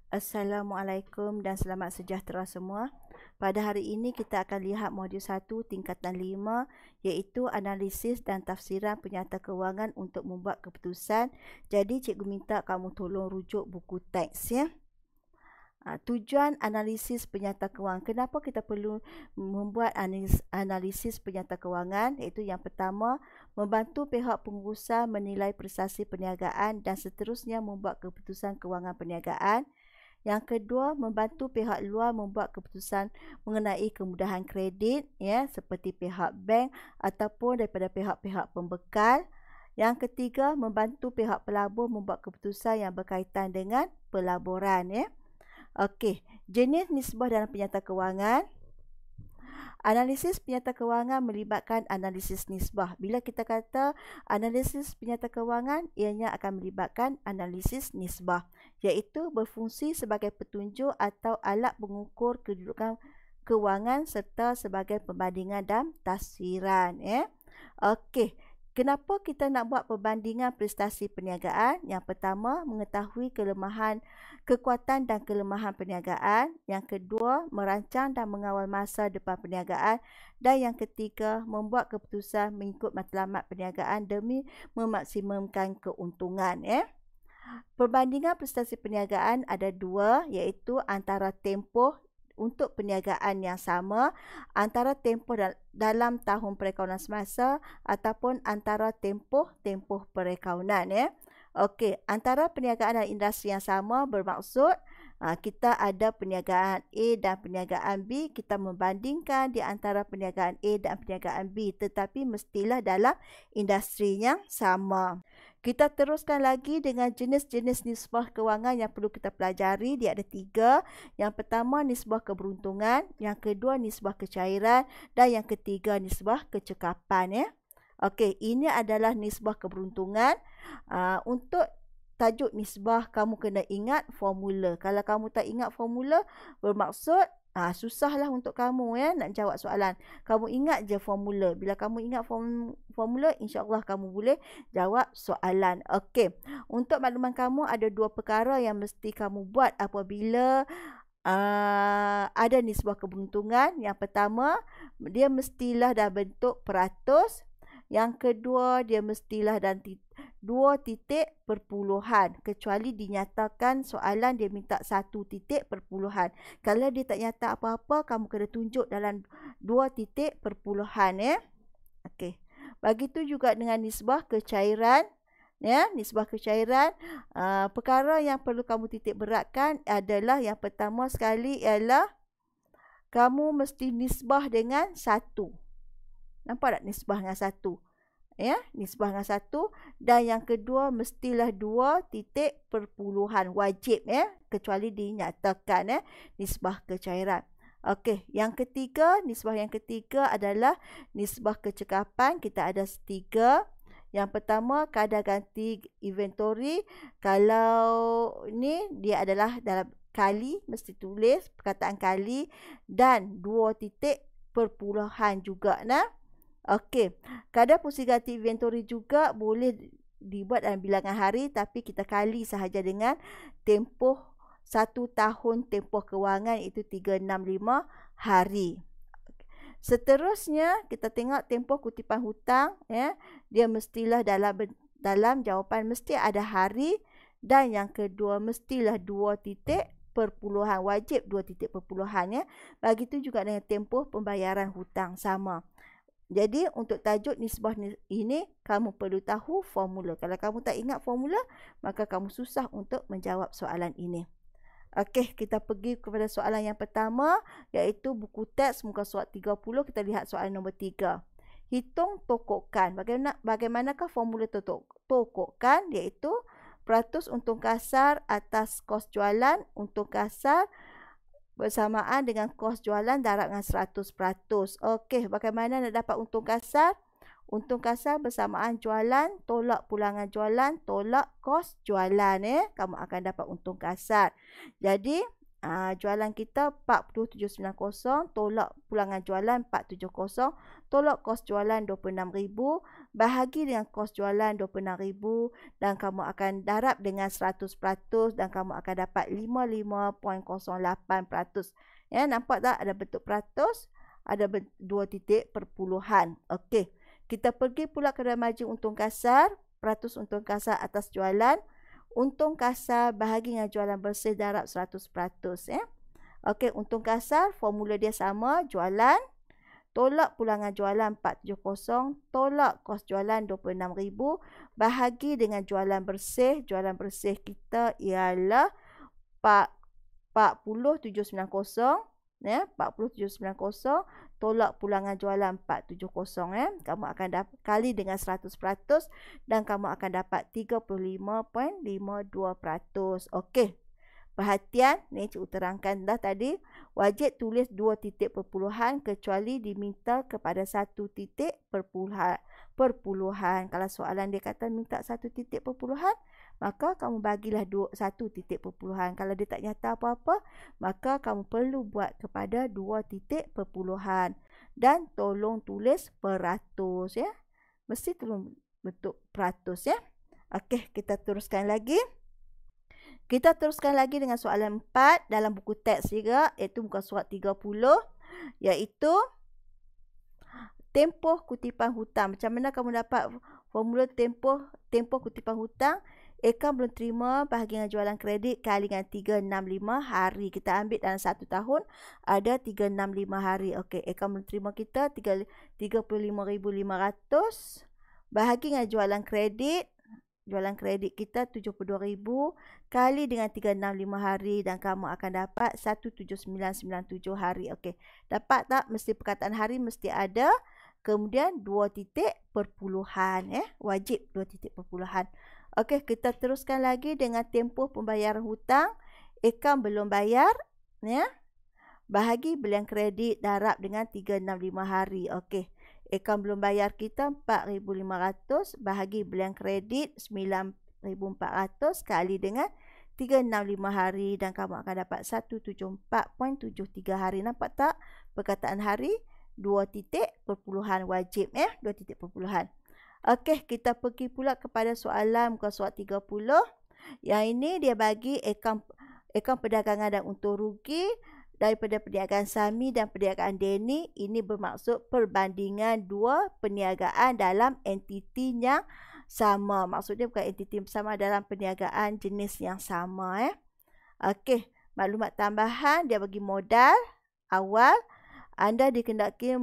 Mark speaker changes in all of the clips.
Speaker 1: Assalamualaikum dan selamat sejahtera semua. Pada hari ini kita akan lihat modul 1 tingkatan 5 iaitu analisis dan tafsiran penyata kewangan untuk membuat keputusan. Jadi cikgu minta kamu tolong rujuk buku teks ya. Tujuan analisis penyata kewangan. Kenapa kita perlu membuat analisis penyata kewangan? Iaitu yang pertama, membantu pihak pengurusan menilai prestasi perniagaan dan seterusnya membuat keputusan kewangan perniagaan. Yang kedua, membantu pihak luar membuat keputusan mengenai kemudahan kredit ya, seperti pihak bank ataupun daripada pihak-pihak pembekal. Yang ketiga, membantu pihak pelabur membuat keputusan yang berkaitan dengan pelaburan ya. Okey, jenis nisbah dalam penyata kewangan. Analisis penyata kewangan melibatkan analisis nisbah. Bila kita kata analisis penyata kewangan, ianya akan melibatkan analisis nisbah, iaitu berfungsi sebagai petunjuk atau alat mengukur kedudukan kewangan serta sebagai perbandingan dan tafsiran ya. Okey. Kenapa kita nak buat perbandingan prestasi perniagaan? Yang pertama, mengetahui kekuatan dan kelemahan perniagaan. Yang kedua, merancang dan mengawal masa depan perniagaan. Dan yang ketiga, membuat keputusan mengikut matlamat perniagaan demi memaksimumkan keuntungan. Perbandingan prestasi perniagaan ada dua, iaitu antara tempoh untuk perniagaan yang sama, antara tempoh dalam tahun perakaunan semasa ataupun antara tempoh perakaunan ya. Okey, antara perniagaan dan industri yang sama bermaksud kita ada perniagaan A dan perniagaan B, kita membandingkan di antara perniagaan A dan perniagaan B, tetapi mestilah dalam industri yang sama. Kita teruskan lagi dengan jenis-jenis nisbah kewangan yang perlu kita pelajari. Dia ada 3. Yang pertama, nisbah keberuntungan. Yang kedua, nisbah kecairan. Dan yang ketiga, nisbah kecekapan ya. Okey, ini adalah nisbah keberuntungan. Untuk tajuk nisbah, kamu kena ingat formula. Kalau kamu tak ingat formula, bermaksud susahlah untuk kamu ya nak jawab soalan. Kamu ingat je formula. Bila kamu ingat formula, insya-Allah kamu boleh jawab soalan. Okey. Untuk makluman kamu, ada 2 perkara yang mesti kamu buat apabila ada nisbah keberuntungan. Yang pertama, dia mestilah dalam bentuk peratus. Yang kedua, dia mestilah dan 2 titik perpuluhan. Kecuali dinyatakan soalan dia minta 1 titik perpuluhan. Kalau dia tak nyata apa-apa, kamu kena tunjuk dalam 2 titik perpuluhan ya. Okey. Begitu juga dengan nisbah kecairan. Ya, nisbah kecairan, perkara yang perlu kamu titik beratkan adalah yang pertama sekali ialah kamu mesti nisbah dengan 1. Nampak tak nisbah dengan 1? Ya, nisbah dengan 1. Dan yang kedua mestilah 2 titik perpuluhan. Wajib ya, kecuali dinyatakan ya, nisbah kecairan. Okey, yang ketiga, nisbah yang ketiga adalah nisbah kecekapan. Kita ada 3. Yang pertama, kadar ganti inventory. Kalau ni dia adalah dalam kali, mesti tulis perkataan kali dan 2 titik perpuluhan juga nah. Okey, kadar fungsi ganti inventory juga boleh dibuat dalam bilangan hari, tapi kita kali sahaja dengan tempoh 1 tahun tempoh kewangan, iaitu 365 hari. Seterusnya, kita tengok tempoh kutipan hutang ya. Dia mestilah dalam jawapan mesti ada hari, dan yang kedua mestilah 2 titik perpuluhan, wajib 2 titik perpuluhan ya. Begitu juga dengan tempoh pembayaran hutang sama. Jadi untuk tajuk nisbah ini kamu perlu tahu formula. Kalau kamu tak ingat formula, maka kamu susah untuk menjawab soalan ini. Okey, kita pergi kepada soalan yang pertama, iaitu buku teks muka surat 30. Kita lihat soalan nombor 3. Hitung tokokan. Bagaimanakah formula tokokan? Iaitu peratus untung kasar atas kos jualan. Untung kasar bersamaan dengan kos jualan darab dengan 100%. Okey, bagaimana nak dapat untung kasar? Untung kasar bersamaan jualan tolak pulangan jualan tolak kos jualan ya. Kamu akan dapat untung kasar. Jadi, jualan kita 4790, tolak pulangan jualan 470, tolak kos jualan 26,000, bahagi dengan kos jualan 26,000 dan kamu akan darab dengan 100% dan kamu akan dapat 55.08%. Ya, nampak tak ada bentuk peratus, ada dua titik perpuluhan. Okey. Kita pergi pula ke dalam margin untung kasar, peratus untung kasar atas jualan. Untung kasar bahagi dengan jualan bersih darab 100%. Ya. Okey, untung kasar formula dia sama, jualan, tolak pulangan jualan 470, tolak kos jualan 26,000, bahagi dengan jualan bersih kita ialah 4790, ya, 4790, tolak pulangan jualan 470, ya. Kamu akan kali dengan 100% dan kamu akan dapat 35.52%. Okey. Perhatian, ni cikgu terangkan dah tadi, wajib tulis 2 titik perpuluhan kecuali diminta kepada 1 titik perpuluhan. Kalau soalan dia kata minta 1 titik perpuluhan, maka kamu bagilah 1 titik perpuluhan. Kalau dia tak nyata apa-apa, maka kamu perlu buat kepada 2 titik perpuluhan. Dan tolong tulis peratus, ya. Mesti tolong bentuk peratus, ya. Okey, kita teruskan lagi. Kita teruskan lagi dengan soalan 4 dalam buku teks juga, iaitu muka surat 30, iaitu tempoh kutipan hutang. Macam mana kamu dapat formula tempoh kutipan hutang? Akaun belum terima bahagi dengan jualan kredit kali dengan 365 hari. Kita ambil dalam 1 tahun ada 365 hari. Okey, akaun belum terima kita 35,500 bahagi dengan jualan kredit. Jualan kredit kita 72,000 kali dengan 365 hari dan kamu akan dapat 17997 hari. Okey. Dapat tak? Mesti perkataan hari mesti ada. Kemudian 2 titik perpuluhan. Wajib 2 titik perpuluhan. Okey, kita teruskan lagi dengan tempoh pembayaran hutang. Akaun belum bayar. Ya. Bahagi belian kredit darab dengan 365 hari. Okey. Akaun belum bayar kita 4,500 bahagi belian kredit 9,400 kali dengan 365 hari dan kamu akan dapat 174.73 hari. Nampak tak perkataan hari? 2 titik perpuluhan wajib, 2 titik perpuluhan. Okey, kita pergi pula kepada soalan muka surat 30. Yang ini dia bagi akaun perdagangan dan untung rugi daripada perniagaan sahami dan perniagaan deni. Ini bermaksud perbandingan 2 perniagaan dalam entiti yang sama. Maksudnya bukan entiti sama, dalam perniagaan jenis yang sama. Okey, maklumat tambahan dia bagi modal awal. Anda dikendaki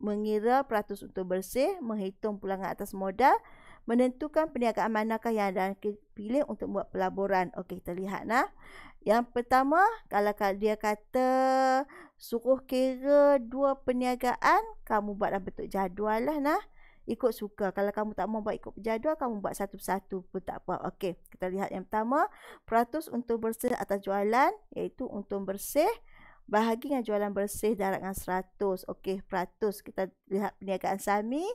Speaker 1: mengira peratus untung bersih, menghitung pulangan atas modal, menentukan perniagaan manakah yang anda pilih untuk buat pelaburan. Okey, kita lihat nah. Yang pertama, kalau dia kata suruh kira 2 perniagaan, kamu buat dalam bentuk jadual lah nah. Ikut suka. Kalau kamu tak mau buat ikut jadual, kamu buat satu-satu pun tak apa. Okey, kita lihat yang pertama. Peratus untung bersih atas jualan, iaitu untung bersih bahagi dengan jualan bersih darab dengan 100. Okey, peratus. Kita lihat perniagaan sahami.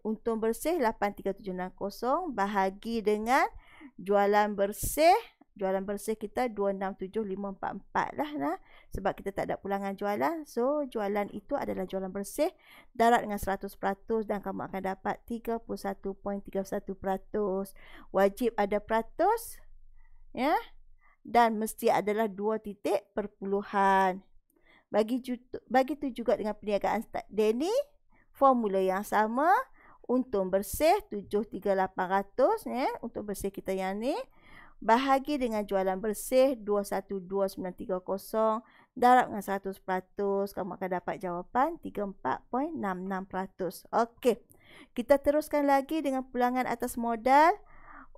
Speaker 1: Untung bersih 83760 bahagi dengan jualan bersih. Jualan bersih kita 267544 lah nah. Sebab kita tak ada pulangan jualan. So, jualan itu adalah jualan bersih. Darab dengan 100% dan kamu akan dapat 31.31%. Wajib ada peratus. Ya. Dan mesti adalah 2 titik perpuluhan. Begitu juga dengan perniagaan deni. Formula yang sama. Untung bersih 73800. Ya. Untung bersih kita yang ni. Bahagi dengan jualan bersih 212930 darab dengan 100%, kamu akan dapat jawapan 34.66%. Okey. Kita teruskan lagi dengan pulangan atas modal.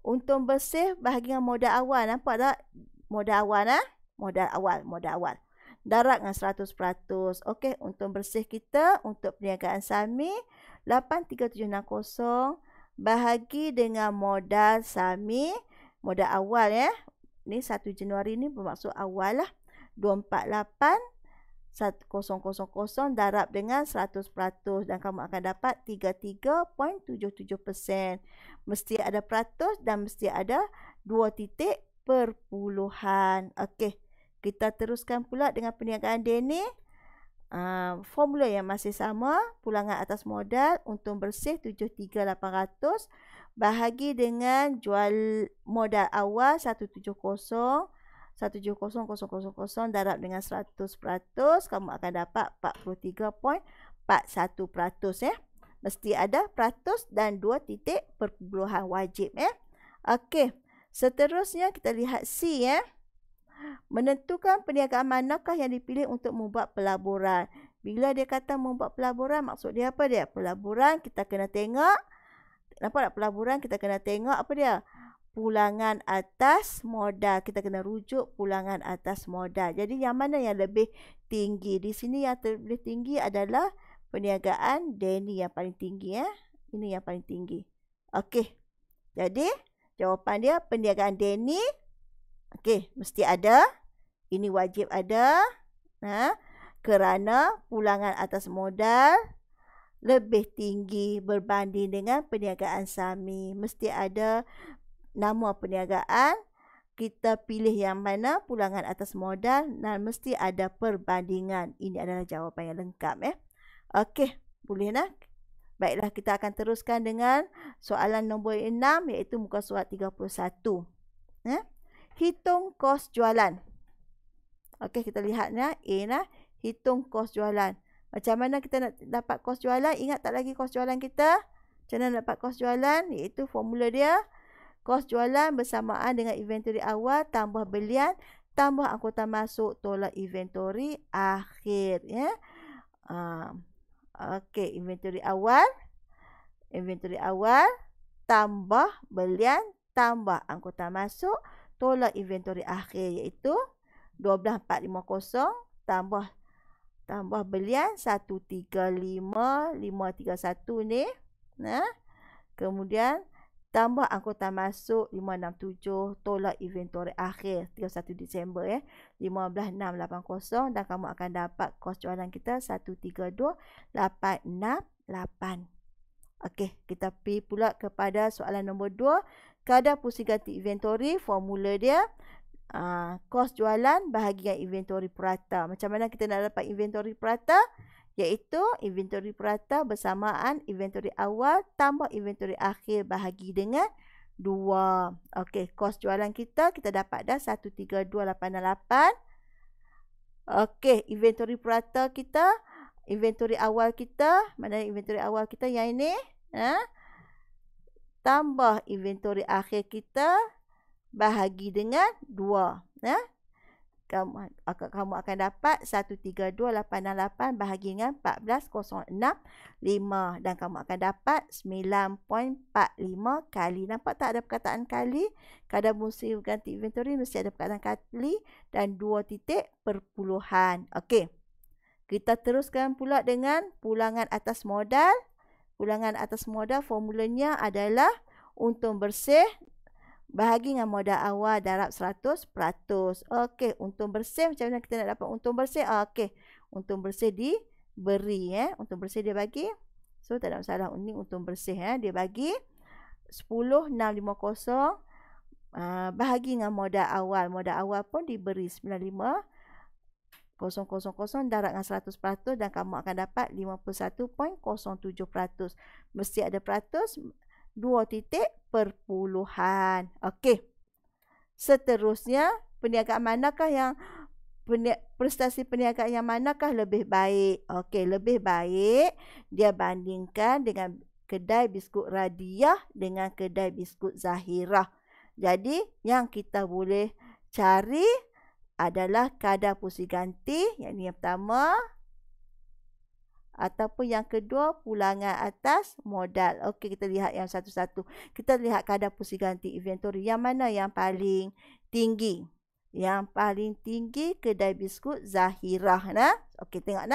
Speaker 1: Untung bersih bahagi dengan modal awal. Nampak tak? Modal awal nah. Modal awal. Darab dengan 100%. Okey, untung bersih kita untuk perniagaan sahami 83760 bahagi dengan modal sahami. Modal awal ya. Ni 1 Januari ni bermaksud awal lah. 248,1000 darab dengan 100% dan kamu akan dapat 33.77%. Mesti ada peratus dan mesti ada 2 titik perpuluhan. Okey. Kita teruskan pula dengan perniagaan Denny. Formula yang masih sama, pulangan atas modal, untung bersih 73,800 bahagi dengan jual modal awal 170 darab dengan 100%, kamu akan dapat 43.41% ya. Mesti ada peratus dan 2 titik perpuluhan wajib ya. Okey, seterusnya kita lihat C ya. Menentukan perniagaan manakah yang dipilih untuk membuat pelaburan. Bila dia kata membuat pelaburan, maksud dia apa dia? Pelaburan kita kena tengok. Nampak tak pelaburan kita kena tengok apa dia? Pulangan atas modal. Kita kena rujuk pulangan atas modal. Jadi yang mana yang lebih tinggi? Di sini yang lebih tinggi adalah perniagaan Denny yang paling tinggi ya. Ini yang paling tinggi. Okey. Jadi jawapan dia perniagaan Denny. Okey, mesti ada. Ini wajib ada. Kerana pulangan atas modal lebih tinggi berbanding dengan perniagaan Sami. Mesti ada nama perniagaan. Kita pilih yang mana pulangan atas modal dan mesti ada perbandingan. Ini adalah jawapan yang lengkap ya. Okey, boleh nak? Baiklah, kita akan teruskan dengan soalan nombor 6 iaitu muka surat 31. Hitung kos jualan. Okey, kita lihat A nah. Hitung kos jualan. Macam mana kita nak dapat kos jualan? Ingat tak lagi kos jualan kita? Macam mana dapat kos jualan? Iaitu formula dia. Kos jualan bersamaan dengan inventory awal tambah belian tambah angkutan masuk tolak inventory akhir ya. Okey, inventory awal tambah belian tambah angkutan masuk tolak inventory akhir iaitu 12,450 tambah belian 135,531 ni. Kemudian tambah angkutan masuk 567 tolak inventory akhir 31 Disember ya. 15,680 dan kamu akan dapat kos jualan kita 132,868. Okey, kita pergi pula kepada soalan nombor 2. Kadar pusing ganti inventory, formula dia kos jualan bahagian inventory purata. Macam mana kita nak dapat inventory purata? Iaitu inventory purata bersamaan inventory awal tambah inventory akhir bahagi dengan 2. Okey, kos jualan kita dapat dah 132,868. Okey, inventory purata kita, inventory awal kita, mana inventory awal kita yang ini? Tambah inventory akhir kita bahagi dengan 2. Kamu akan dapat 132,868 bahagi dengan 14,065 dan kamu akan dapat 9.45 kali. Nampak tak ada perkataan kali? Kadar pusing ganti inventory mesti ada perkataan kali dan 2 titik perpuluhan. Okey. Kita teruskan pula dengan pulangan atas modal. Pulangan atas modal formulanya adalah untung bersih bahagi dengan modal awal darab 100%. Okey, untung bersih macam mana kita nak dapat untung bersih? Okey, untung bersih diberi untung bersih dia bagi. So tak ada masalah, ini untung bersih dia bagi 10,650 bahagi dengan modal awal. Modal awal pun diberi 95,000 darab dengan 100% dan kamu akan dapat 51.07%. Mesti ada peratus, 2 titik perpuluhan. Okey. Seterusnya, perniagaan manakah yang prestasi perniagaan yang manakah lebih baik? Okey, lebih baik dia bandingkan dengan kedai biskut Radiah dengan kedai biskut Zahirah. Jadi, yang kita boleh cari adalah kadar pusing ganti, yang ini yang pertama, ataupun yang kedua pulangan atas modal. Okey, kita lihat yang satu-satu. Kita lihat kadar pusing ganti inventory. Yang mana yang paling tinggi? Yang paling tinggi kedai biskut Zahirah. Okey, tengok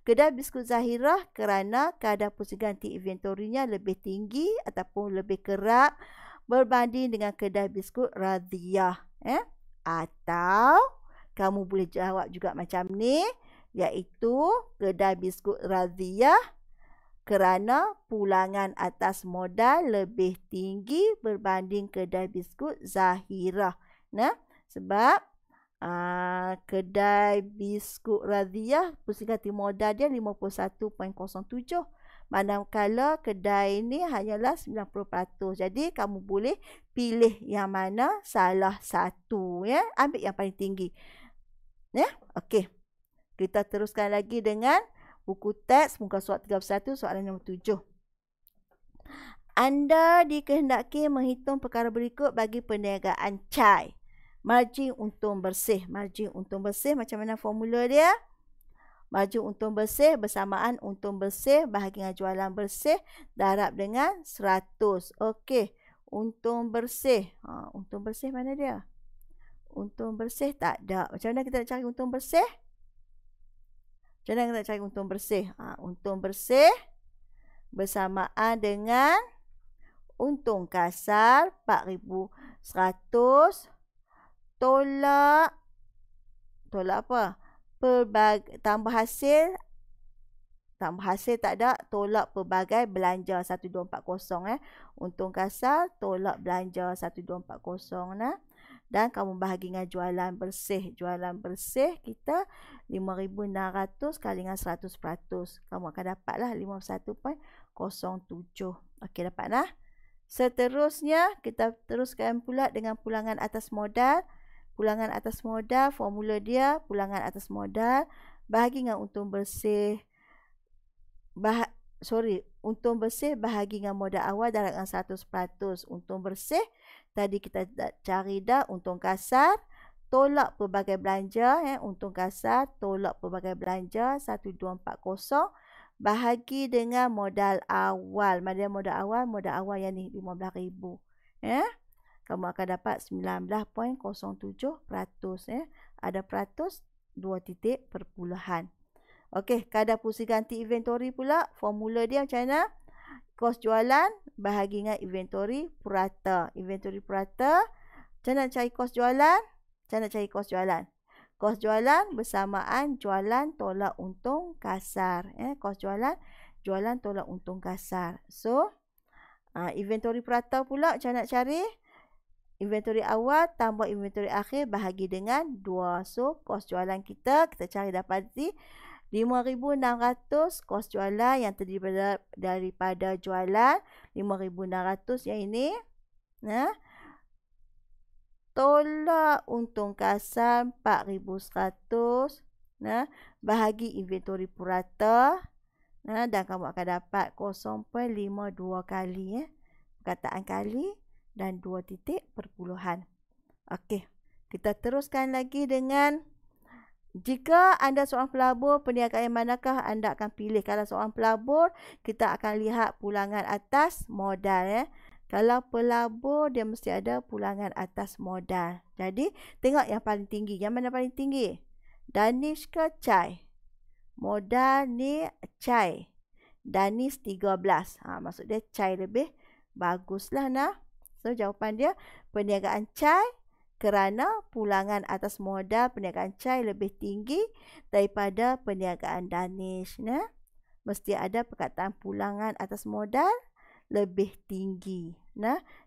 Speaker 1: kedai biskut Zahirah kerana kadar pusing ganti inventory-nya lebih tinggi ataupun lebih kerap berbanding dengan kedai biskut Radiah. Atau kamu boleh jawab juga macam ni, iaitu kedai biskut Radiah kerana pulangan atas modal lebih tinggi berbanding kedai biskut Zahirah. Sebab kedai biskut Radhiyah pusing ganti modal dia 51.07. Manakala kedai ini hanyalah 90%. Jadi kamu boleh pilih yang mana salah satu, ya. Ambil yang paling tinggi. Ya. Okey. Kita teruskan lagi dengan buku teks muka surat 31 soalan nombor 7. Anda dikehendaki menghitung perkara berikut bagi perniagaan cai. Margin untung bersih. Margin untung bersih macam mana formula dia? Margin untung bersih bersamaan untung bersih bahagi dengan jualan bersih darab dengan 100. Okey. Untung bersih. Untung bersih mana dia? Untung bersih tak ada. Macam mana kita nak cari untung bersih? Macam mana kita nak cari untung bersih? Untung bersih bersamaan dengan untung kasar 4,100 tolak apa? Tambah hasil tak ada, tolak pelbagai belanja 1240 Untung kasar tolak belanja 1240 dan kamu bahagi dengan jualan bersih. Jualan bersih kita 5,600 kali dengan 100%. Kamu akan dapatlah 51.07. Okey, dapat nah. Seterusnya kita teruskan pula dengan pulangan atas modal. Pulangan atas modal, formula dia pulangan atas modal bahagi dengan untung bersih. Untung bersih bahagi dengan modal awal darab dengan 100%. Untung bersih tadi kita cari dah untung kasar tolak pelbagai belanja, untung kasar tolak pelbagai belanja 1240 bahagi dengan modal awal. Mana modal awal? Modal awal yang ni 15,000. Kamu akan dapat 19.07%. Ada peratus 2 titik perpuluhan. Okey, kadar pusing ganti inventory pula. Formula dia macam mana? Kos jualan bahagi dengan inventory purata. Inventory purata. Macam mana cari kos jualan? Macam mana cari kos jualan? Kos jualan bersamaan jualan tolak untung kasar. Kos jualan tolak untung kasar. So, inventory purata pula macam nak cari? Inventory awal tambah inventory akhir bahagi dengan 2. So, kos jualan kita cari dapat 5,600 kos jualan yang terdiri daripada jualan 5,600 yang ini. Tolak untung kasar 4,100 bahagi inventory purata. Dan kamu akan dapat 0.52 kali. Perkataan kali dan 2 titik perpuluhan. Okey, kita teruskan lagi dengan jika anda seorang pelabur, perniagaan manakah anda akan pilih? Kalau seorang pelabur, kita akan lihat pulangan atas modal. Kalau pelabur, dia mesti ada pulangan atas modal. Jadi, tengok yang paling tinggi. Yang mana paling tinggi? Danish ke Chai? Modal ni Chai. Danish 13. Maksud dia Chai lebih baguslah nah. So, jawapan dia perniagaan Chai kerana pulangan atas modal perniagaan Chai lebih tinggi daripada perniagaan Danish. Mesti ada perkataan pulangan atas modal lebih tinggi.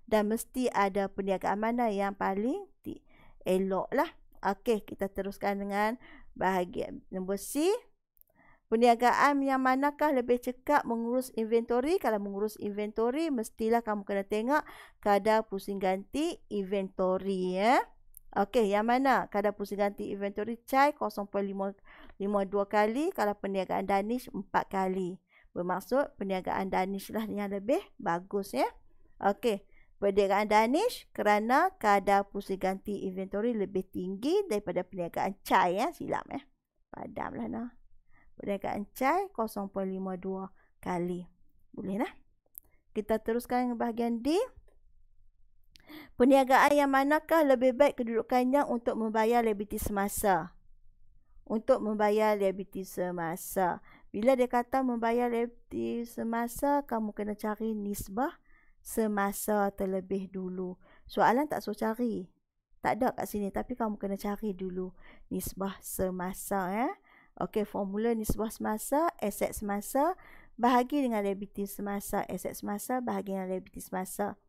Speaker 1: Dan mesti ada perniagaan mana yang paling elok lah. Okey, kita teruskan dengan bahagian nombor C. Perniagaan yang manakah lebih cekap mengurus inventory? Kalau mengurus inventory, mestilah kamu kena tengok kadar pusing ganti inventory. Okey, yang mana? Kadar pusing ganti inventory Chai 0.52 kali. Kalau perniagaan Danish 4 kali. Bermaksud perniagaan Danish lah yang lebih bagus. Okey, perniagaan Danish kerana kadar pusing ganti inventory lebih tinggi daripada perniagaan Chai. Silap. Padamlah nah. Perniagaan Chai 0.52 kali. Boleh nah. Kita teruskan ke bahagian D. Perniagaan yang manakah lebih baik kedudukannya untuk membayar liability semasa? Untuk membayar liability semasa. Bila dia kata membayar liability semasa, kamu kena cari nisbah semasa terlebih dulu. Soalan tak suruh cari. Tak ada kat sini, tapi kamu kena cari dulu nisbah semasa. Okey, formula nisbah semasa, aset semasa bahagi dengan liability semasa. Aset semasa bahagi dengan liability semasa.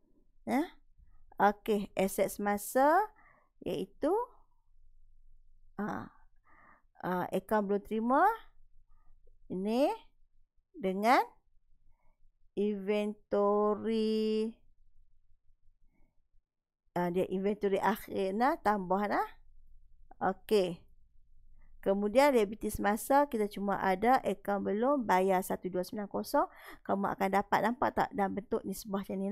Speaker 1: Okey, aset semasa iaitu akaun belum terima ini dengan inventory dia inventory akhir tambah okey. Kemudian liability semasa kita cuma ada akaun belum bayar 1290, kamu akan dapat nampak tak dalam bentuk nisbah macam ni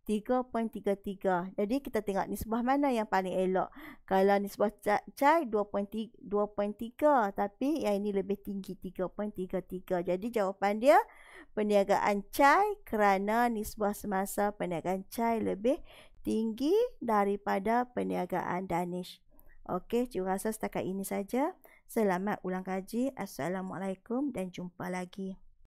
Speaker 1: 3.33. Jadi kita tengok nisbah mana yang paling elok. Kalau nisbah cai 2.3 tapi yang ini lebih tinggi 3.33. Jadi jawapan dia perniagaan cai kerana nisbah semasa perniagaan cai lebih tinggi daripada perniagaan Danish. Okey, terima kasih setakat ini saja. Selamat ulang kaji. Assalamualaikum dan jumpa lagi.